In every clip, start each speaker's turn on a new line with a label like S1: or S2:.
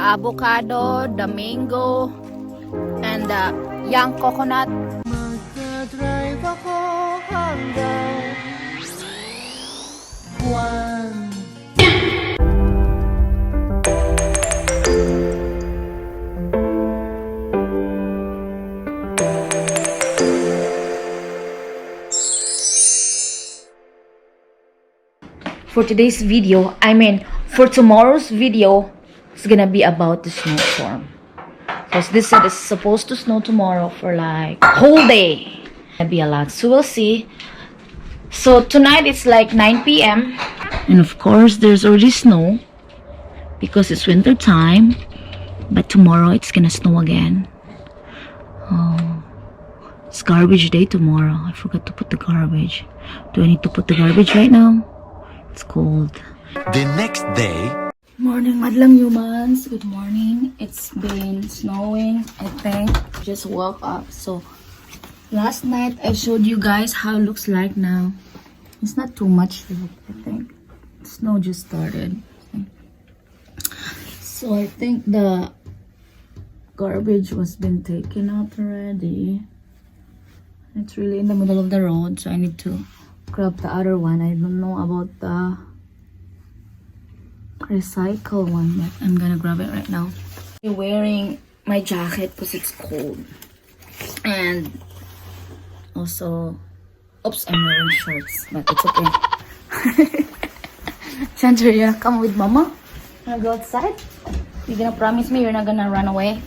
S1: avocado, the mango, and the young coconut.
S2: Magdadrive ako hanggang buwan.
S1: For today's video, for tomorrow's video, it's gonna be about the snowstorm. Because this is supposed to snow tomorrow for like whole day. Gonna be a lot, so we'll see. So tonight it's like 9 p.m. and of course there's already snow because it's winter time. But tomorrow it's gonna snow again. Oh, it's garbage day tomorrow. I forgot to put the garbage. Do I need to put the garbage right now? It's cold.
S3: The next day.
S1: Morning, madlang humans. Good morning. It's been snowing, I think. Just woke up. So last night I showed you guys how it looks like now. It's not too much, I think. Snow just started. So I think the garbage was been taken out already. It's really in the middle of the road, so I need to grab the other one. I don't know about the recycle one, but I'm gonna grab it right now. I'm wearing my jacket because it's cold, and also, oops, I'm wearing shorts, but it's okay. Chandra, you gonna come with mama? Wanna go outside? You gonna promise me you're not gonna run away?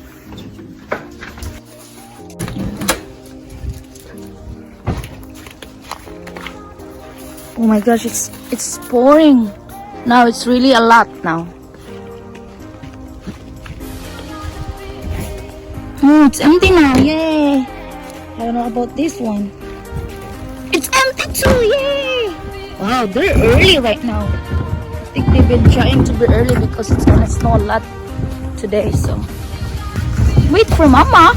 S1: Oh my gosh, it's pouring. Now it's really a lot now. Oh, it's empty now. Yay! I don't know about this one. It's empty too. Yay! Wow, they're early right now. I think they've been trying to be early because it's gonna snow a lot today. So wait for mama.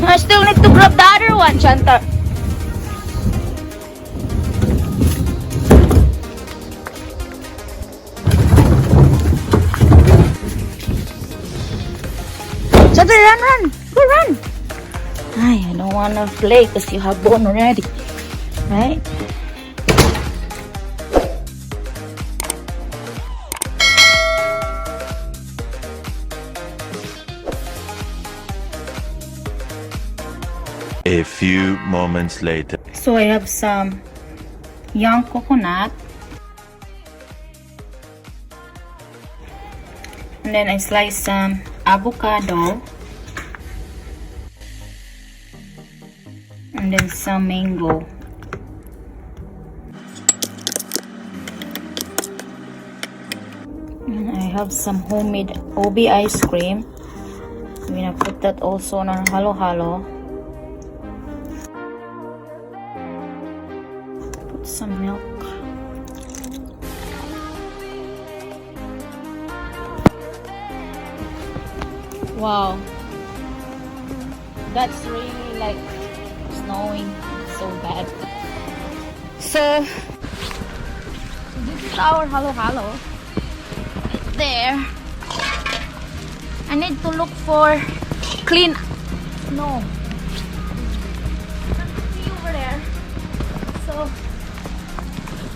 S1: I still need to grab the other one, Chantar. Chantar, run! Go run! Ay, I don't wanna play because you have bone already, right?
S3: A few moments later.
S1: So I have some young coconut, and then I slice some avocado, and then some mango. And I have some homemade OB ice cream. I'm gonna put that also on our halo-halo. Put some milk. Wow, that's really like snowing so bad. So this is our halo-halo. It's there. I need to look for clean snow. See over there. So,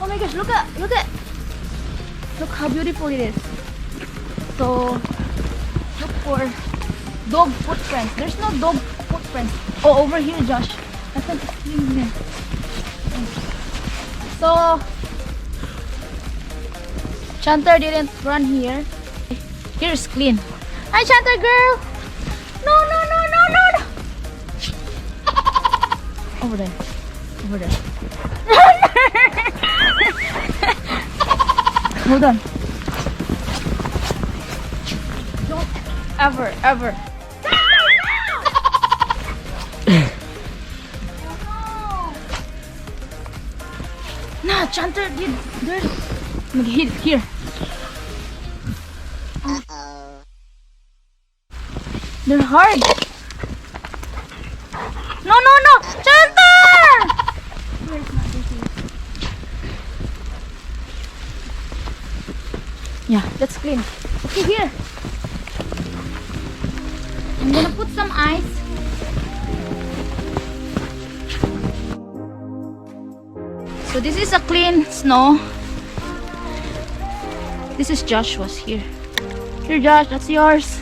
S1: oh my gosh, look how beautiful it is. So look for dog footprints. There's no dog footprints. Oh, over here, Josh. I can't see here. So Chantar didn't run here. Here's clean. Hi, Chantar girl. No. Over there. Hold on. Don't ever. Nah, Chantar did. There's here. They're hard. No, Chantar! Yeah, that's clean. Okay, here. I'm gonna put some ice. So this is a clean snow. This is Joshua's here. Here, Josh, that's yours.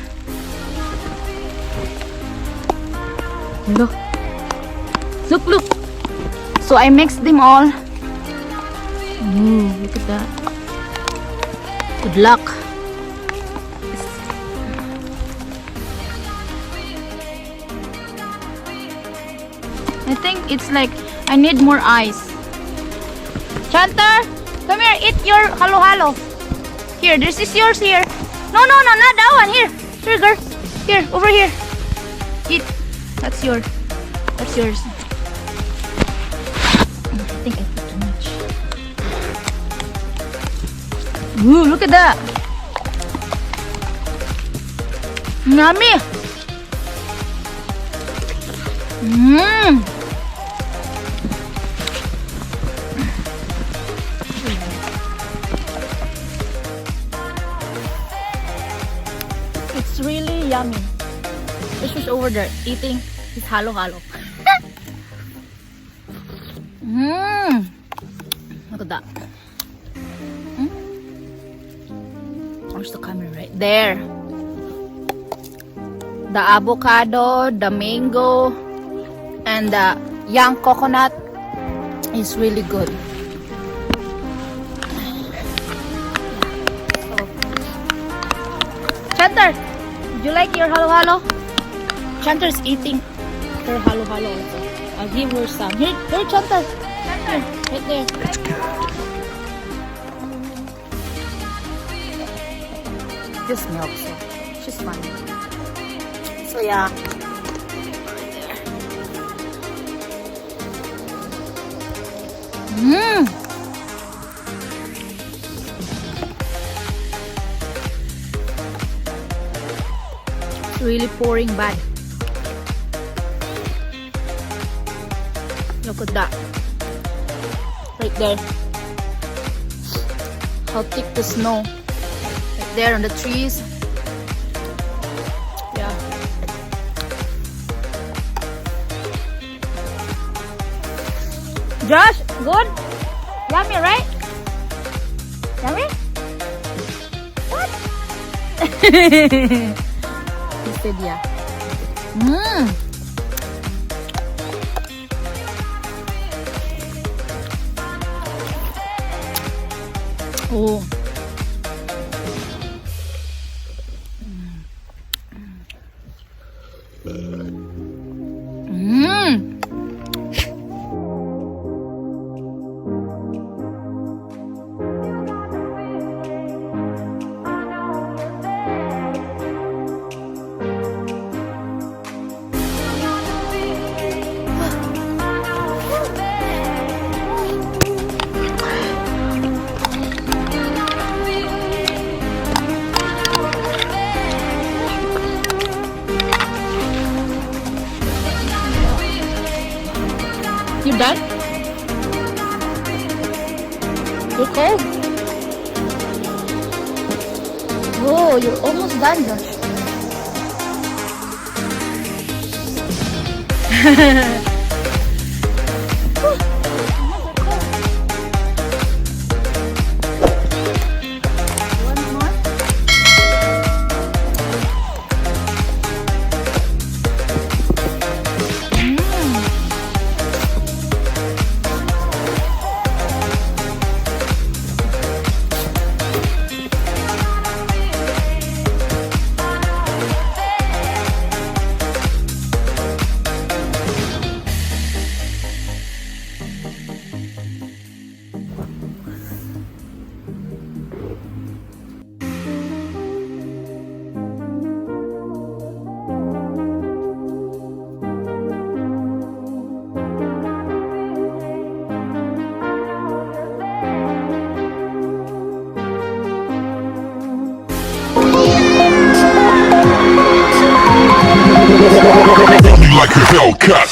S1: Look. Look, look. So I mixed them all. Ooh, look at that. Good luck. I think it's like I need more ice. Chantar, come here, eat your halo-halo. Here, this is yours here. No, no, no, not that one. Here, here, girl. Here, over here. Eat. That's yours. That's yours. I think I put too much. Ooh, look at that. Yummy. Mmm. It's really yummy. This is over there eating his halo-halo. Mmm. Look at that. Where's the camera? Right there. The avocado, the mango, and the young coconut is really good. Chantar, did you like your halo-halo? Chantar's eating her halo-halo also. I'll give her some. Here, here, Chantar. Here, right there.
S3: It's good.
S1: This milk, so she's fine. So yeah. Mmm. It's really pouring bad. Look at that. Right there. How thick the snow. Right there on the trees. Yeah. Josh, good? Yummy, right? Yummy? What? He said yeah. Mmm. Oh. Mmm. You done? You're cold? Oh, you're almost done, Josh. One more?
S3: Run me like a Hellcat.